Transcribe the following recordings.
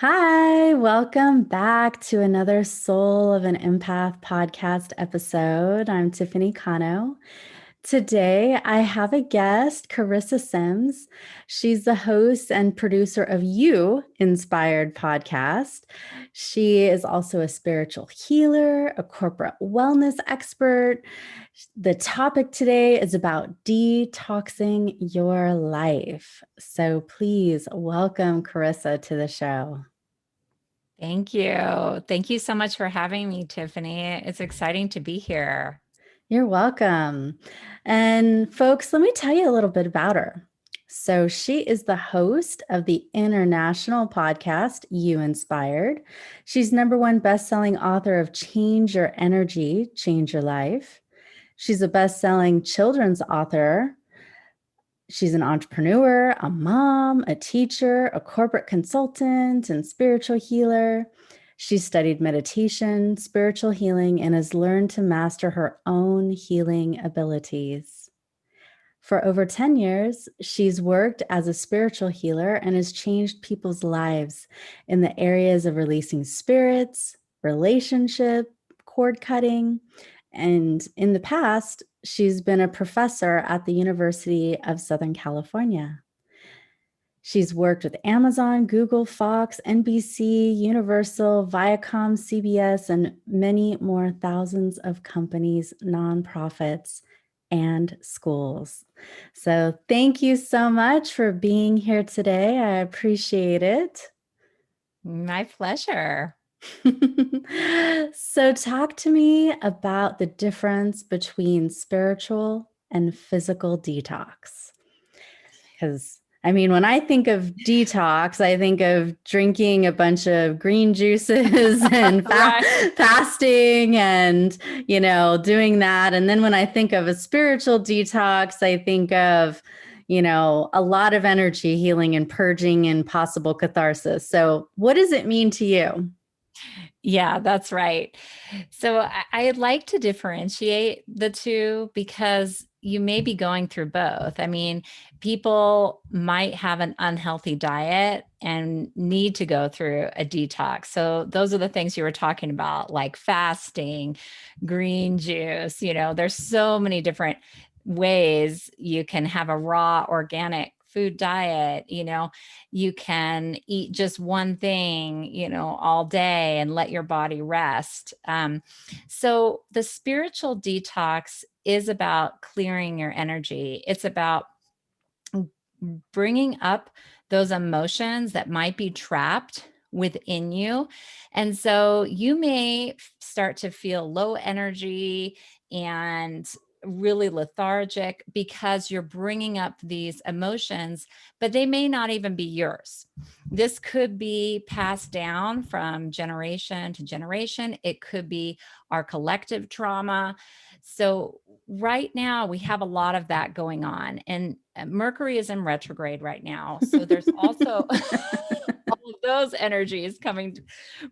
Hi, welcome back to another Soul of an Empath podcast episode. I'm Tiffany Cano. Today, I have a guest, Carissa Sims. She's the host and producer of You Inspired podcast. She is also a spiritual healer, a corporate wellness expert. The topic today is about detoxing your life. So please welcome Carissa to the show. Thank you. Thank you so much for having me, Tiffany. It's exciting to be here. You're welcome. And folks, let me tell you a little bit about her. So, she is the host of the international podcast, You Inspired. She's number one best-selling author of Change Your Energy, Change Your Life. She's a best-selling children's author. She's an entrepreneur, a mom, a teacher, a corporate consultant, and spiritual healer. She studied meditation, spiritual healing, and has learned to master her own healing abilities. For over 10 years, she's worked as a spiritual healer and has changed people's lives in the areas of releasing spirits, relationship, cord cutting, and in the past, she's been a professor at the University of Southern California. She's worked with Amazon, Google, Fox, NBC, Universal, Viacom, CBS, and many more thousands of companies, nonprofits, and schools. So thank you so much for being here today. I appreciate it. My pleasure. So, talk to me about the difference between spiritual and physical detox. Because, I mean, when I think of detox, I think of drinking a bunch of green juices and Right. fasting and, doing that. And then when I think of a spiritual detox, I think of, a lot of energy healing and purging and possible catharsis. So, what does it mean to you? Yeah, that's right. So I'd like to differentiate the two because you may be going through both. I mean, people might have an unhealthy diet and need to go through a detox. So those are the things you were talking about, like fasting, green juice. There's so many different ways you can have a raw organic food diet. You can eat just one thing, all day and let your body rest. So the spiritual detox is about clearing your energy. It's about bringing up those emotions that might be trapped within you. And so you may start to feel low energy and really lethargic because you're bringing up these emotions, but they may not even be yours. This could be passed down from generation to generation. It could be our collective trauma. So right now we have a lot of that going on, and Mercury is in retrograde right now. So there's also all of those energies coming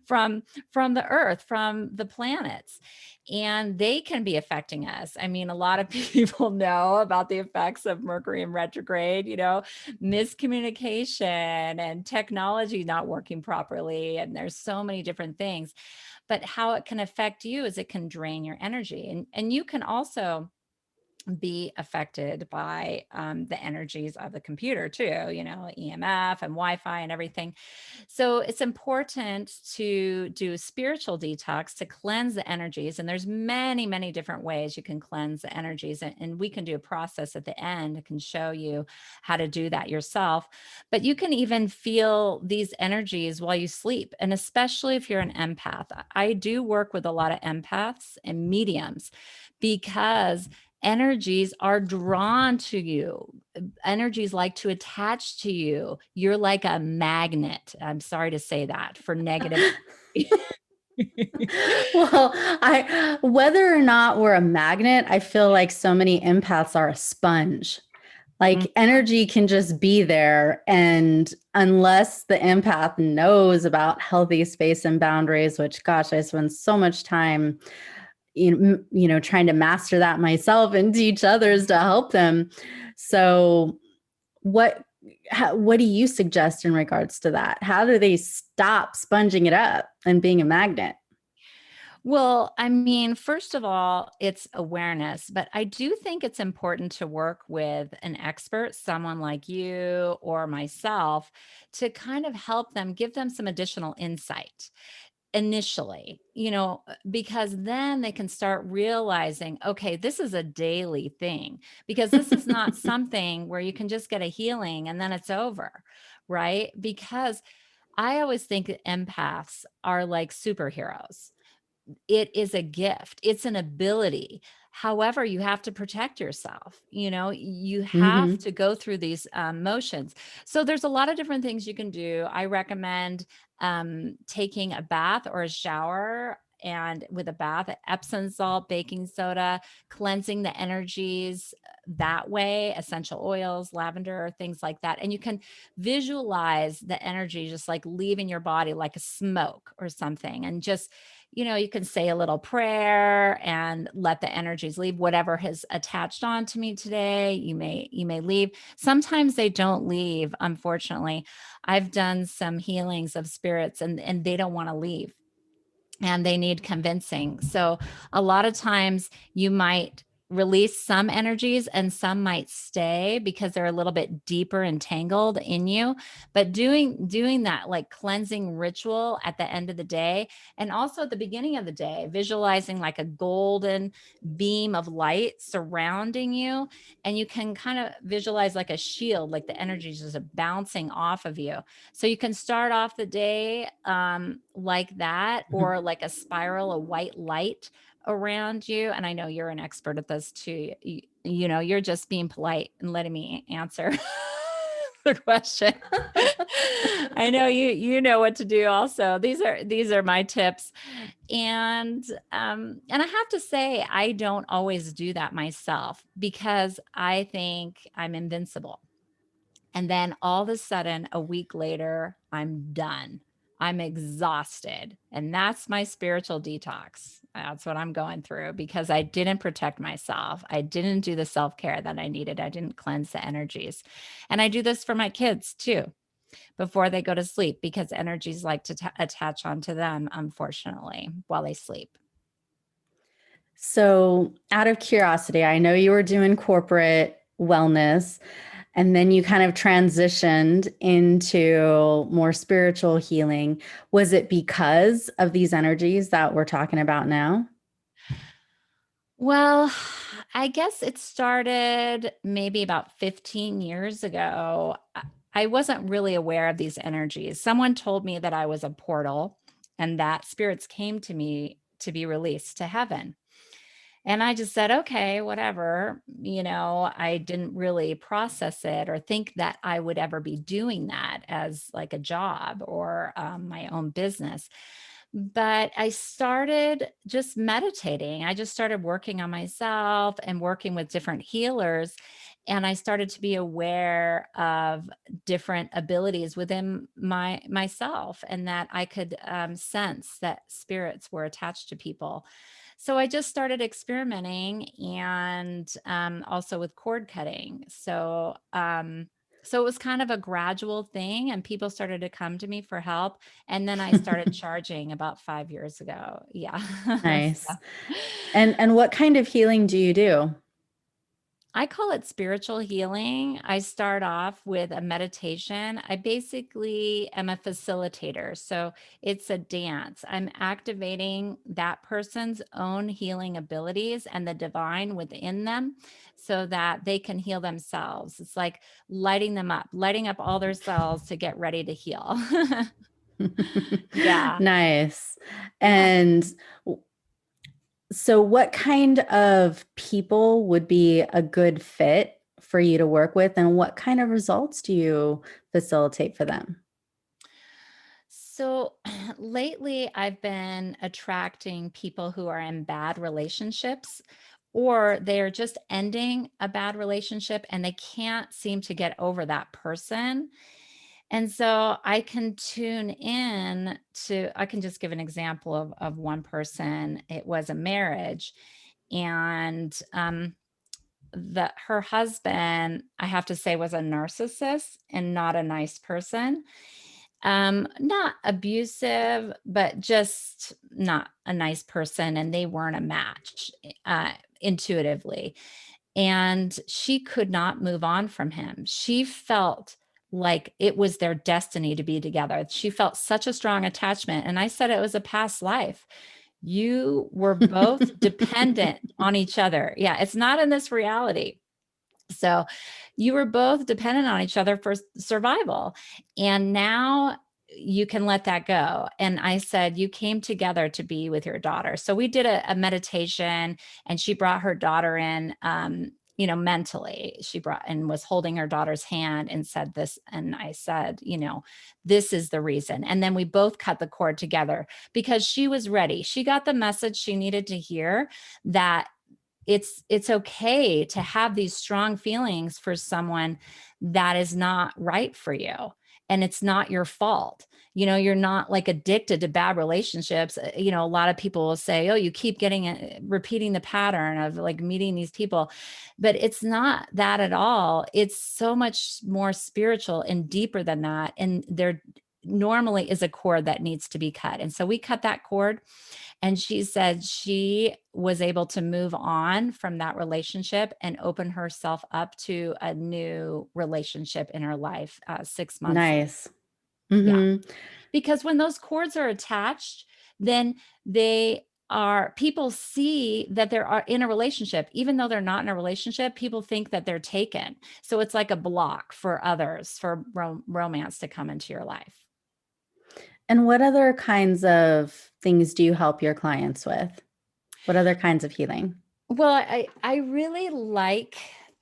from the earth, from the planets, and they can be affecting us. I mean, a lot of people know about the effects of Mercury in retrograde, miscommunication and technology not working properly, and there's so many different things. But how it can affect you is it can drain your energy, and you can also be affected by the energies of the computer too, EMF and Wi-Fi and everything. So it's important to do spiritual detox to cleanse the energies. And there's many, many different ways you can cleanse the energies. And we can do a process at the end that can show you how to do that yourself. But you can even feel these energies while you sleep. And especially if you're an empath, I do work with a lot of empaths and mediums because energies are drawn to you. Energies like to attach to you. You're like a magnet. I'm sorry to say that for negative. Well, I whether or not we're a magnet, I feel like so many empaths are a sponge. Mm, Like energy can just be there. And unless the empath knows about healthy space and boundaries, which gosh, I spend so much time, trying to master that myself and teach others to help them. So what what do you suggest in regards to that? How do they stop sponging it up and being a magnet? Well, I mean, first of all, it's awareness, but I do think it's important to work with an expert, someone like you or myself, to kind of help them, give them some additional insight initially, because then they can start realizing, okay, this is a daily thing, because this is not something where you can just get a healing and then it's over, right? Because I always think that empaths are like superheroes. It is a gift. It's an ability. However, you have to protect yourself. You have Hmm. to go through these motions. So there's a lot of different things you can do. I recommend taking a bath or a shower, and with a bath, Epsom salt, baking soda, cleansing the energies that way, essential oils, lavender, things like that. And you can visualize the energy just like leaving your body like a smoke or something, and just you can say a little prayer and let the energies leave. Whatever has attached on to me today, you may leave. Sometimes they don't leave, unfortunately. I've done some healings of spirits, and they don't want to leave, and they need convincing. So a lot of times you might release some energies and some might stay because they're a little bit deeper entangled in you. But doing that like cleansing ritual at the end of the day, and also at the beginning of the day, visualizing like a golden beam of light surrounding you, and you can kind of visualize like a shield, like the energy is just bouncing off of you. So you can start off the day like that, or like a spiral of white light around you. And I know you're an expert at this too. You're just being polite and letting me answer the question. I know you know what to do also. These are my tips. And I have to say, I don't always do that myself because I think I'm invincible. And then all of a sudden, a week later, I'm done. I'm exhausted. And that's my spiritual detox. That's what I'm going through because I didn't protect myself. I didn't do the self care that I needed. I didn't cleanse the energies. And I do this for my kids too before they go to sleep because energies like to attach onto them, unfortunately, while they sleep. So, out of curiosity, I know you were doing corporate wellness and then you kind of transitioned into more spiritual healing. Was it because of these energies that we're talking about now? Well, I guess it started maybe about 15 years ago. I wasn't really aware of these energies. Someone told me that I was a portal and that spirits came to me to be released to heaven. And I just said, okay, whatever. I didn't really process it or think that I would ever be doing that as like a job or my own business. But I started just meditating. I just started working on myself and working with different healers. And I started to be aware of different abilities within myself, and that I could sense that spirits were attached to people. So I just started experimenting, and also with cord cutting. So it was kind of a gradual thing, and people started to come to me for help. And then I started charging about 5 years ago. Yeah. Nice. So And what kind of healing do you do? I call it spiritual healing. I start off with a meditation. I basically am a facilitator. So it's a dance. I'm activating that person's own healing abilities and the divine within them so that they can heal themselves. It's like lighting them up, lighting up all their cells to get ready to heal. Yeah. Nice. Yeah. And so, what kind of people would be a good fit for you to work with, and what kind of results do you facilitate for them? So lately, I've been attracting people who are in bad relationships, or they're just ending a bad relationship and they can't seem to get over that person. And so I can tune in I can just give an example of one person. It was a marriage. And that her husband, I have to say, was a narcissist and not a nice person. Not abusive, but just not a nice person, and they weren't a match, intuitively. And she could not move on from him. She felt like it was their destiny to be together. She felt such a strong attachment. And I said it was a past life. You were both dependent on each other. Yeah, it's not in this reality. So you were both dependent on each other for survival. And now you can let that go. And I said, you came together to be with your daughter. So we did a meditation, and she brought her daughter in, mentally. She brought and was holding her daughter's hand and said this. And I said, this is the reason. And then we both cut the cord together because she was ready. She got the message she needed to hear, that it's okay to have these strong feelings for someone that is not right for you, and it's not your fault. You're not like addicted to bad relationships. A lot of people will say, oh, you keep repeating the pattern of like meeting these people, but it's not that at all. It's so much more spiritual and deeper than that, and there normally is a cord that needs to be cut. And so we cut that cord, and she said she was able to move on from that relationship and open herself up to a new relationship in her life, 6 months. Nice. Yeah. Hmm. Because when those cords are attached, then people see that they're in a relationship. Even though they're not in a relationship, people think that they're taken. So it's like a block for others, for romance to come into your life. And what other kinds of things do you help your clients with? What other kinds of healing? Well, I really like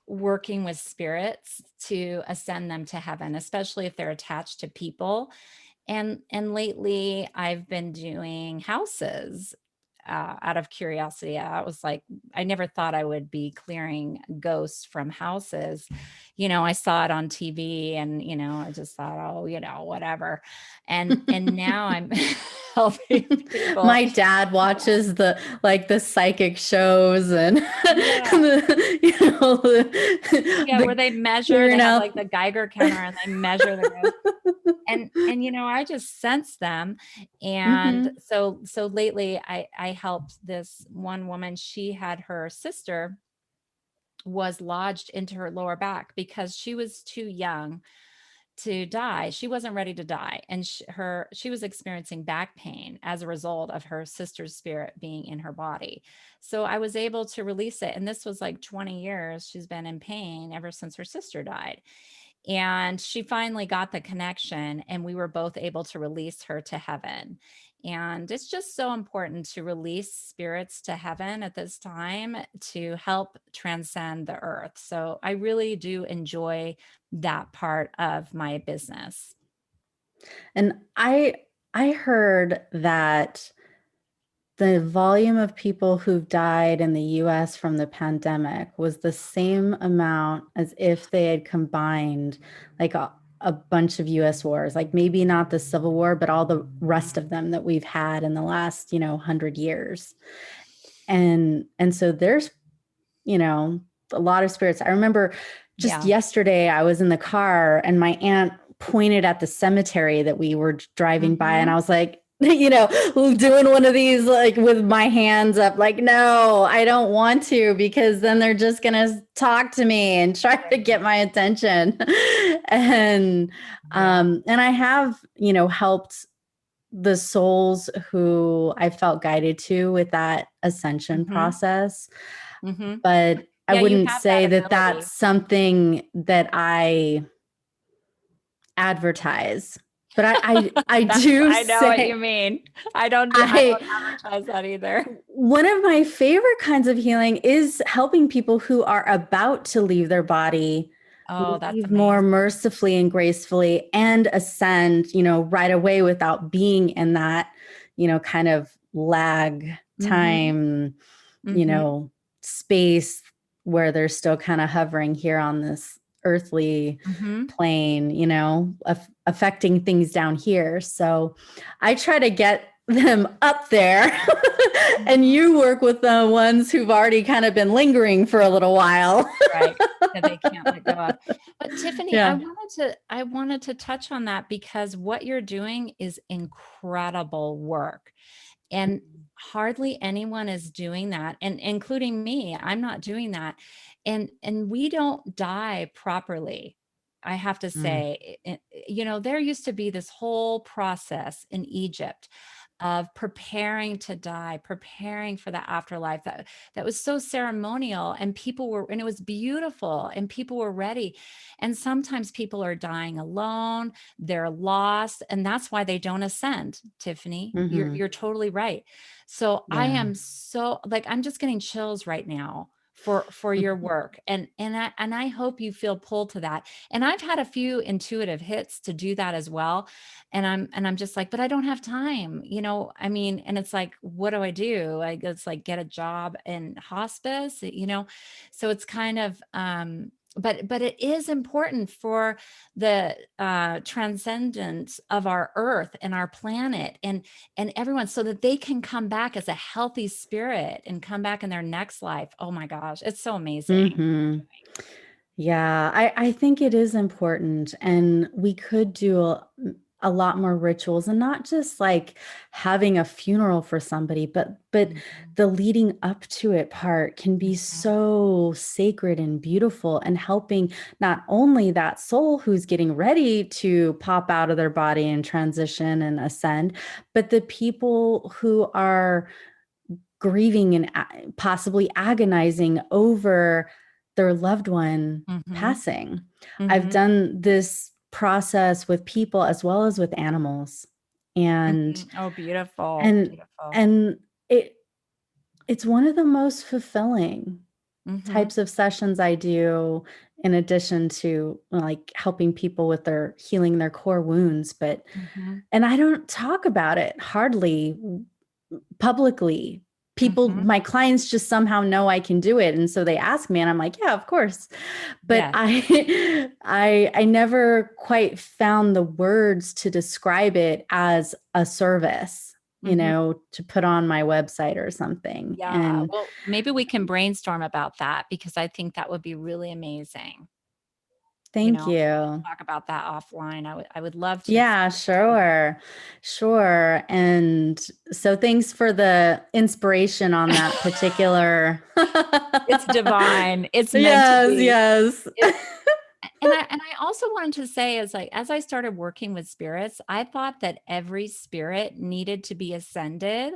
working with spirits to ascend them to heaven, especially if they're attached to people. And lately I've been doing houses, out of curiosity. I was like, I never thought I would be clearing ghosts from houses. I saw it on TV, and I just thought, oh, whatever. And now I'm helping people. My dad watches the psychic shows and Yeah. Yeah, where the they measure, they clearing have out. like the Geiger counter, and they measure the ghosts. And I just sense them. And Hmm. so lately I helped this one woman. She had her sister was lodged into her lower back because she was too young to die. She wasn't ready to die, and she was experiencing back pain as a result of her sister's spirit being in her body. So I was able to release it, and this was like 20 years she's been in pain ever since her sister died. And she finally got the connection, and we were both able to release her to heaven. And it's just so important to release spirits to heaven at this time to help transcend the earth. So I really do enjoy that part of my business. And I heard that the volume of people who've died in the US from the pandemic was the same amount as if they had combined like a bunch of US wars, like maybe not the Civil War, but all the rest of them that we've had in the last, 100 years. And so there's, you know, a lot of spirits. I remember just Yeah. yesterday I was in the car and my aunt pointed at the cemetery that we were driving by, and I Hmm. was like, doing one of these like with my hands up, like, no, I don't want to, because then they're just gonna talk to me and try to get my attention. and Yeah. and I have, helped the souls who I felt guided to with that ascension Hmm. process. Hmm. But I Yeah, you wouldn't have that say that ability. that's something that I advertise. But I do I know what you say mean. I I don't advertise that either. one of my favorite kinds of healing is helping people who are about to leave their body Oh, that's leave more amazing. mercifully and gracefully and ascend, right away without being in that, kind of lag Hmm. time, you Hmm. know, space where they're still kind of hovering here on this earthly Hmm. plane, affecting things down here. So I try to get them up there and you work with the ones who've already kind of been lingering for a little while. Right. That they can't let go of. But Tiffany, Yeah. I wanted to touch on that because what you're doing is incredible work. And hardly anyone is doing that, and including me. I'm not doing that. And we don't die properly. I have to Mm. say, there used to be this whole process in Egypt of preparing to die, preparing for the afterlife. That was so ceremonial, and it was beautiful, and people were ready. And sometimes people are dying alone, they're lost, and that's why they don't ascend. Tiffany, you're Hmm. you're totally right. So I Yeah. am so, like, I'm just getting chills right now for your work, and I hope you feel pulled to that. And I've had a few intuitive hits to do that as well, and I'm just like, but I don't have time, I mean, and it's like, what do I do? I guess, like, get a job in hospice. So it's kind of, but it is important for the transcendence of our earth and our planet, and everyone, so that they can come back as a healthy spirit and come back in their next life. Oh my gosh, it's so amazing. Hmm. Yeah, I think it is important. And we could do a lot more rituals, and not just like having a funeral for somebody, but Mhm, the leading up to it part can be mhm, so sacred and beautiful, and helping not only that soul who's getting ready to pop out of their body and transition and ascend, but the people who are grieving and possibly agonizing over their loved one mhm, passing. I've mhm, done this process with people as well as with animals. And mhm. Oh, beautiful, and beautiful. and it's one of the most fulfilling Mhm, types of sessions I do, in addition to like helping people with their healing their core wounds. But mhm, and I don't talk about it hardly publicly. People, mhm. my clients just somehow know I can do it. And so they ask me, and I'm like, yeah, of course. But Yes. I never quite found the words to describe it as a service, Mhm. to put on my website or something. Yeah. And Well, maybe we can brainstorm about that, because I think that would be really amazing. thank We can you. talk about that offline. I would love to. Yeah, sure. Sure. And so thanks for the inspiration on that particular. It's divine. It's meant to Yes, be. yes. It and I also wanted to say, as I started working with spirits, I thought that every spirit needed to be ascended.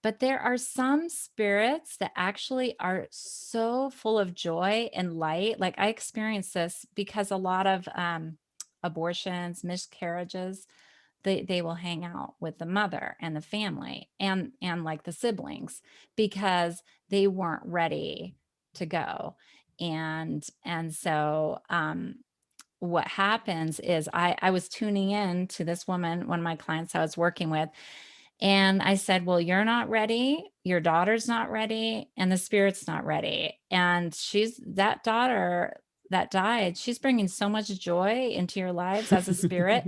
But there are some spirits that actually are so full of joy and light. Like, I experienced this because a lot of abortions, miscarriages, they will hang out with the mother and the family, and like the siblings, because they weren't ready to go. And so what happens is, I was tuning in to this woman, one of my clients I was working with, and I said, well, you're not ready, your daughter's not ready, and the spirit's not ready. And that daughter that died, she's bringing so much joy into your lives as a spirit.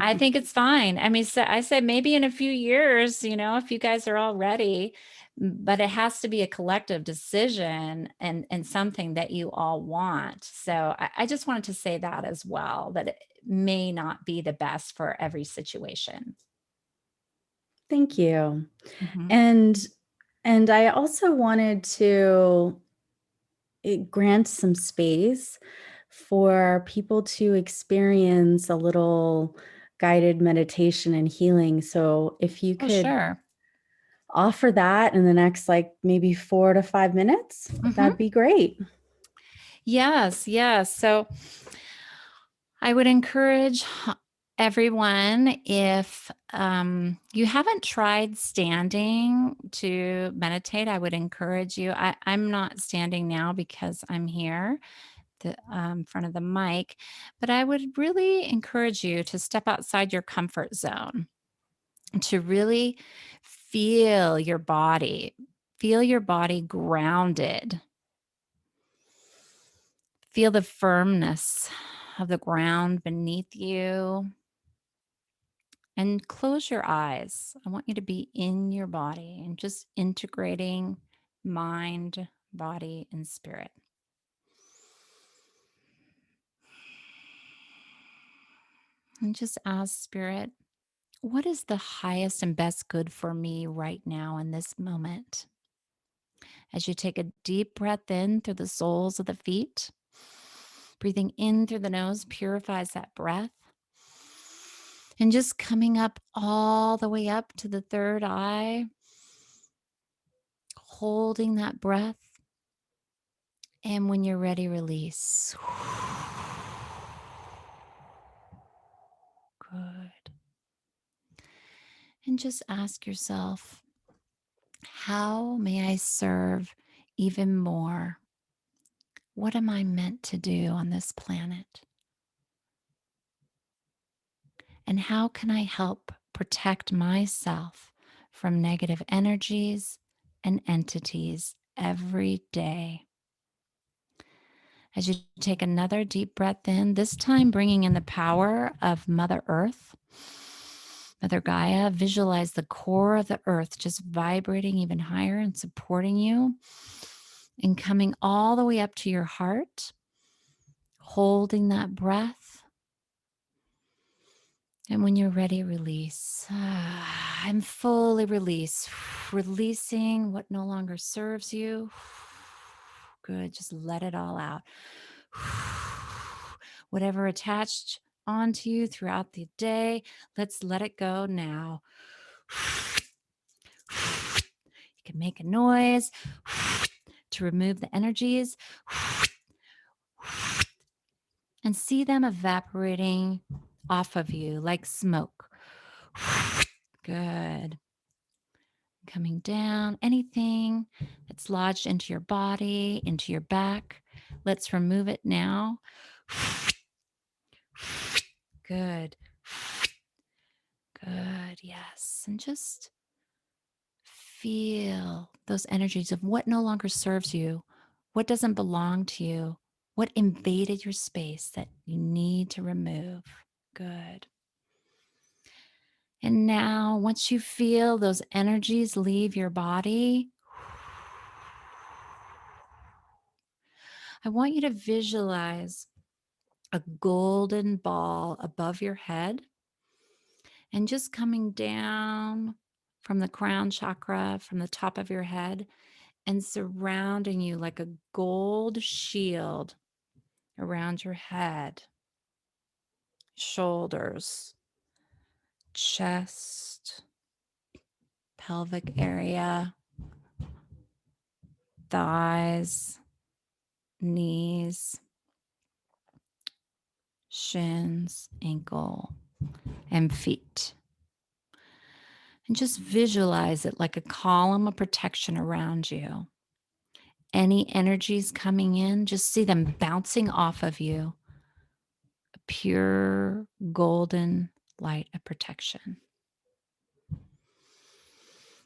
I think it's fine. I mean, so I said, maybe in a few years, if you guys are all ready, but it has to be a collective decision, and something that you all want. So I just wanted to say that as well, that it may not be the best for every situation. Thank you. Mhm. And and I also wanted to grant some space for people to experience a little guided meditation and healing. So if you Oh, could sure. offer that in the next like maybe 4 to 5 minutes, Mhm. that'd be great. Yes, yes. So I would encourage everyone, if you haven't tried standing to meditate, I would encourage you. I'm not standing now because I'm here, the front of the mic, but I would really encourage you to step outside your comfort zone, to really feel your body grounded. Feel the firmness of the ground beneath you, And close your eyes. I want you to be in your body and just integrating mind, body, and spirit. And just ask Spirit, what is the highest and best good for me right now in this moment? As you take a deep breath in through the soles of the feet, breathing in through the nose purifies that breath. And just coming up all the way up to the third eye, holding that breath. And when you're ready, release. Good. And just ask yourself, how may I serve even more? What am I meant to do on this planet? And how can I help protect myself from negative energies and entities every day? As you take another deep breath in, this time bringing in the power of Mother Earth, Mother Gaia, visualize the core of the earth just vibrating even higher and supporting you, and coming all the way up to your heart, holding that breath. And when you're ready, release. I'm fully released. Releasing what no longer serves you. Good. Just let it all out. Whatever attached onto you throughout the day, let's let it go now. You can make a noise to remove the energies and see them evaporating off of you like smoke. Good. Coming down, anything that's lodged into your body, into your back, let's remove it now. Good. Good. Yes. And just feel those energies of what no longer serves you, what doesn't belong to you, what invaded your space that you need to remove. Good. And now, once you feel those energies leave your body, I want you to visualize a golden ball above your head and just coming down from the crown chakra, from the top of your head, and surrounding you like a gold shield around your head, shoulders, chest, pelvic area, thighs, knees, shins, ankle, and feet. And just visualize it like a column of protection around you. Any energies coming in, just see them bouncing off of you. A pure golden light of protection.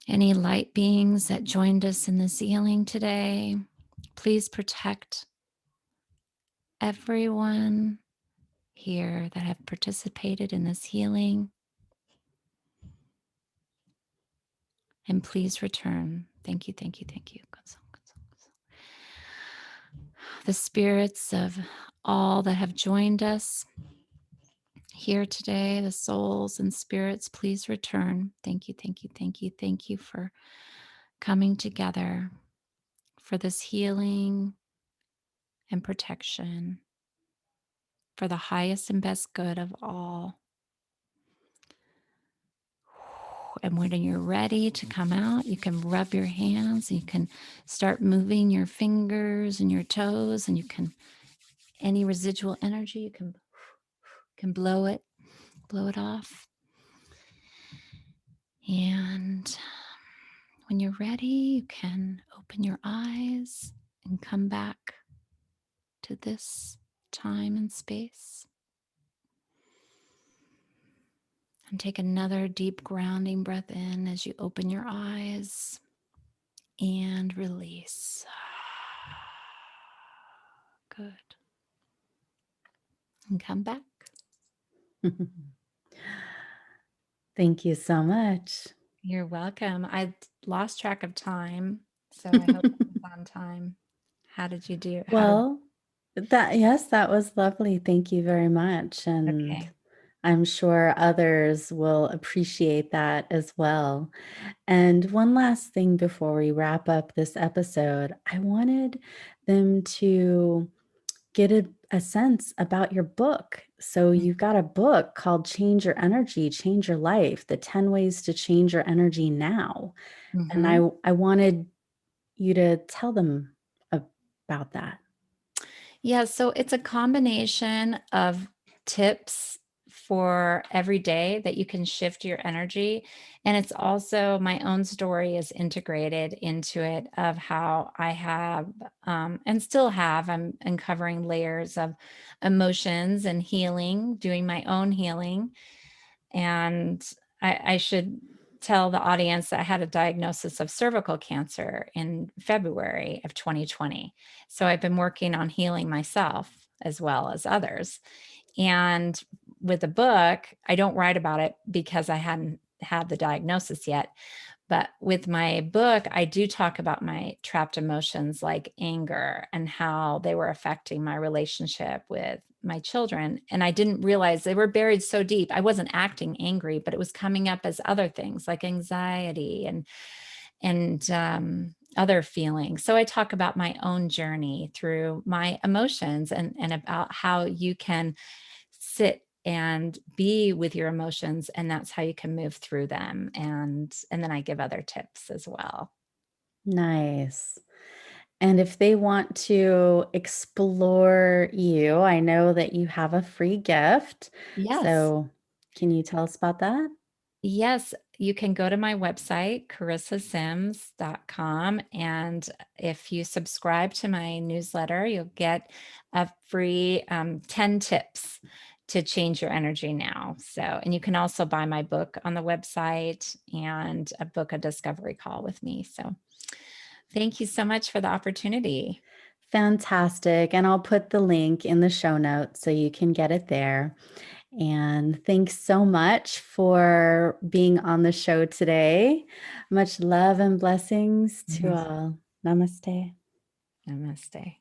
Any light beings that joined us in this healing today, please protect everyone here that have participated in this healing. And please return. Thank you, thank you, thank you. The spirits of all that have joined us here today, the souls and spirits, please return. Thank you, thank you, thank you, thank you for coming together for this healing and protection for the highest and best good of all. And when you're ready to come out, you can rub your hands, you can start moving your fingers and your toes, and you can, any residual energy, you can blow it off. And when you're ready, you can open your eyes and come back to this time and space. And take another deep grounding breath in as you open your eyes and release. Good. And come back. Thank you so much. You're welcome. I lost track of time, so I hope I was on time. How did you do? How did Well, yes, that was lovely. Thank you very much. And Okay. I'm sure others will appreciate that as well. And one last thing before we wrap up this episode, I wanted them to get a sense about your book. So you've got a book called Change Your Energy, Change Your Life, the 10 ways to change your energy now. And Mm-hmm. I wanted you to tell them about that. Yeah, so it's a combination of tips for every day that you can shift your energy. And it's also my own story is integrated into it of how I have and still have, I'm uncovering layers of emotions and healing, doing my own healing. And I should tell the audience that I had a diagnosis of cervical cancer in February of 2020. So I've been working on healing myself as well as others. And with the book, I don't write about it because I hadn't had the diagnosis yet. But with my book, I do talk about my trapped emotions like anger and how they were affecting my relationship with my children. And I didn't realize they were buried so deep. I wasn't acting angry, but it was coming up as other things like anxiety and other feelings. So I talk about my own journey through my emotions and about how you can sit and be with your emotions, and that's how you can move through them. And then I give other tips as well. Nice. And if they want to explore you, I know that you have a free gift. Yes. So can you tell us about that? Yes, you can go to my website, carissasims.com. And if you subscribe to my newsletter, you'll get a free 10 tips to change your energy now. So, and you can also buy my book on the website and book a discovery call with me. So, thank you so much for the opportunity. Fantastic. And I'll put the link in the show notes so you can get it there. And thanks so much for being on the show today. Much love and blessings to Mhm. all. Namaste. Namaste.